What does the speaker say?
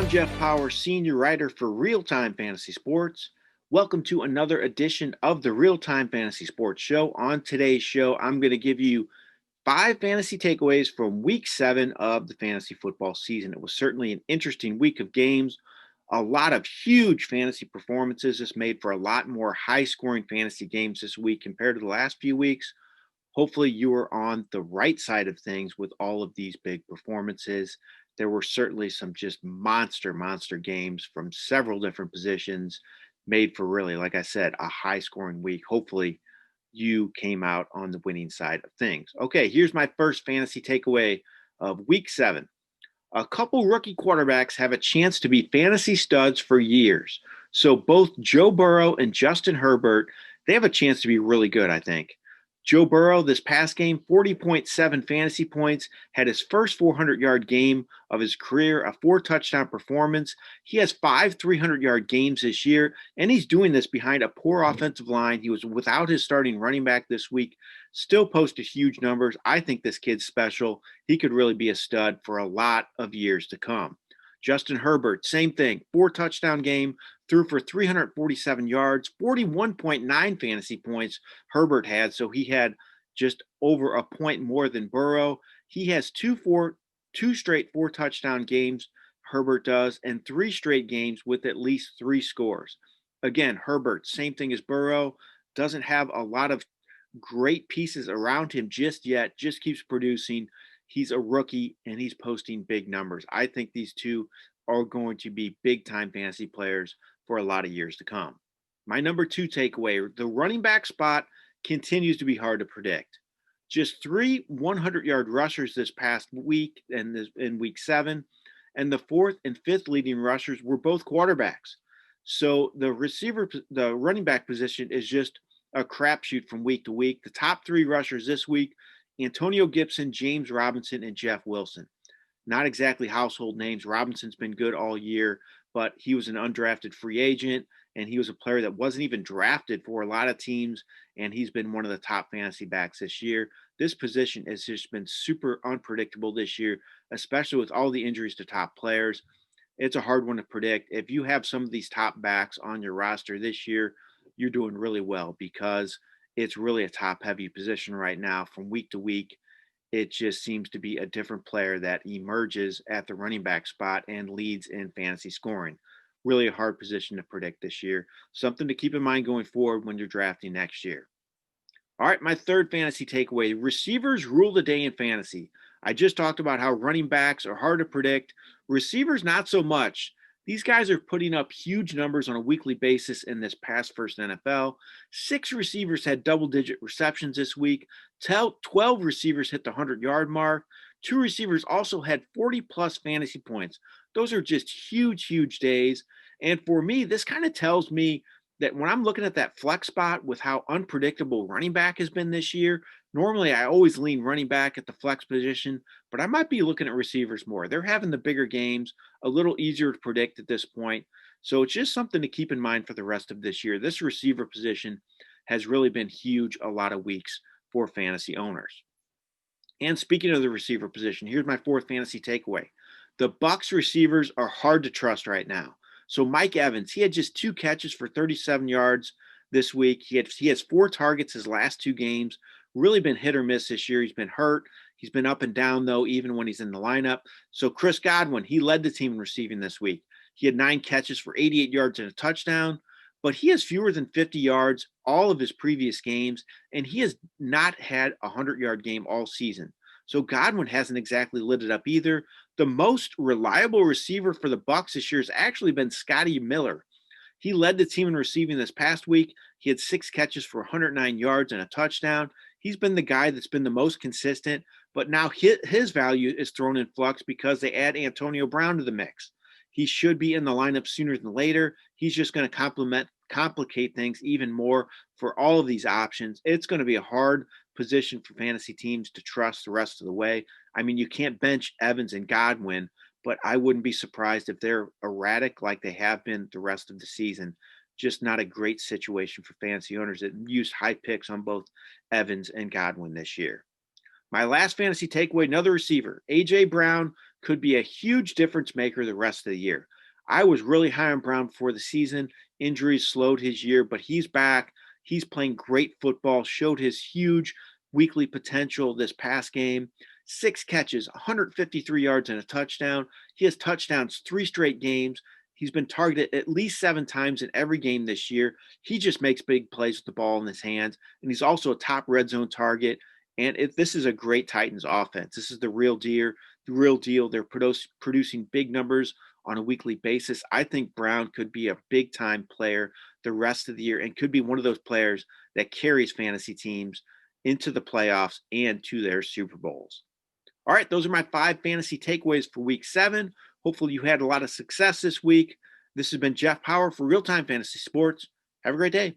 I'm Jeff Paur, senior writer for RealTime Fantasy Sports. Welcome to another edition of the RealTime Fantasy Sports Show. On today's show, I'm going to give you 5 fantasy takeaways from week 7 of the fantasy football season. It was certainly an interesting week of games. A lot of huge fantasy performances. This made for a lot more high-scoring fantasy games this week compared to the last few weeks. Hopefully you were on the right side of things with all of these big performances. There were certainly some just monster games from several different positions made for really, like I said, a high scoring week. Hopefully you came out on the winning side of things. Okay, here's my first fantasy takeaway of week 7. A couple rookie quarterbacks have a chance to be fantasy studs for years. So both Joe Burrow and Justin Herbert, they have a chance to be really good, I think. Joe Burrow, this past game, 40.7 fantasy points, had his first 400-yard game of his career, a 4-touchdown performance. He has 5 300-yard games this year, and he's doing this behind a poor offensive line. He was without his starting running back this week, still posted huge numbers. I think this kid's special. He could really be a stud for a lot of years to come. Justin Herbert, same thing, 4-touchdown game, threw for 347 yards, 41.9 fantasy points Herbert had, so he had just over a point more than Burrow. He has two straight 4-touchdown games, Herbert does, and 3 straight games with at least 3 scores. Again, Herbert, same thing as Burrow, doesn't have a lot of great pieces around him just yet, just keeps producing. He's a rookie and he's posting big numbers. I think these two are going to be big time fantasy players for a lot of years to come. My number 2 takeaway, the running back spot continues to be hard to predict. Just 3 100-yard rushers this past week and in week 7, and the 4th and 5th leading rushers were both quarterbacks. So the running back position is just a crapshoot from week to week. The top 3 rushers this week, Antonio Gibson, James Robinson, and Jeff Wilson. Not exactly household names. Robinson's been good all year, but he was an undrafted free agent, and he was a player that wasn't even drafted for a lot of teams, and he's been one of the top fantasy backs this year. This position has just been super unpredictable this year, especially with all the injuries to top players. It's a hard one to predict. If you have some of these top backs on your roster this year, you're doing really well because it's really a top heavy position right now. From week to week, it just seems to be a different player that emerges at the running back spot and leads in fantasy scoring. Really a hard position to predict this year. Something to keep in mind going forward when you're drafting next year. All right, my third fantasy takeaway, receivers rule the day in fantasy. I just talked about how running backs are hard to predict. Receivers, not so much. These guys are putting up huge numbers on a weekly basis in this past first NFL. 6 receivers had double-digit receptions this week. 12 receivers hit the 100-yard mark. 2 receivers also had 40-plus fantasy points. Those are just huge days. And for me, this kind of tells me that when I'm looking at that flex spot with how unpredictable running back has been this year, normally I always lean running back at the flex position, but I might be looking at receivers more. They're having the bigger games, a little easier to predict at this point. So it's just something to keep in mind for the rest of this year. This receiver position has really been huge a lot of weeks for fantasy owners. And speaking of the receiver position, here's my 4th fantasy takeaway. The Bucs receivers are hard to trust right now. So Mike Evans, he had just 2 catches for 37 yards this week. He has 4 targets his last 2 games. Really been hit or miss this year. He's been hurt. He's been up and down, though, even when he's in the lineup. So Chris Godwin, he led the team in receiving this week. He had 9 catches for 88 yards and a touchdown, but he has fewer than 50 yards all of his previous games, and he has not had a 100-yard game all season. So Godwin hasn't exactly lit it up either. The most reliable receiver for the Bucs this year has actually been Scotty Miller. He led the team in receiving this past week. He had 6 catches for 109 yards and a touchdown. He's been the guy that's been the most consistent, but now his value is thrown in flux because they add Antonio Brown to the mix. He should be in the lineup sooner than later. He's just going to complicate things even more for all of these options. It's going to be a hard position for fantasy teams to trust the rest of the way. I mean, you can't bench Evans and Godwin, but I wouldn't be surprised if they're erratic like they have been the rest of the season. Just not a great situation for fantasy owners that used high picks on both Evans and Godwin this year. My last fantasy takeaway, another receiver, A.J. Brown could be a huge difference maker the rest of the year. I was really high on Brown before the season. Injuries slowed his year, but he's back. He's playing great football, showed his huge weekly potential this past game. 6 catches, 153 yards, and a touchdown. He has touchdowns 3 straight games. He's been targeted at least 7 times in every game this year. He just makes big plays with the ball in his hands, and he's also a top red zone target. And this is a great Titans offense. This is the real deal. The real deal. They're producing big numbers on a weekly basis. I think Brown could be a big time player the rest of the year and could be one of those players that carries fantasy teams into the playoffs and to their Super Bowls. All right, those are my 5 fantasy takeaways for week 7. Hopefully, you had a lot of success this week. This has been Jeff Paur for Real Time Fantasy Sports. Have a great day.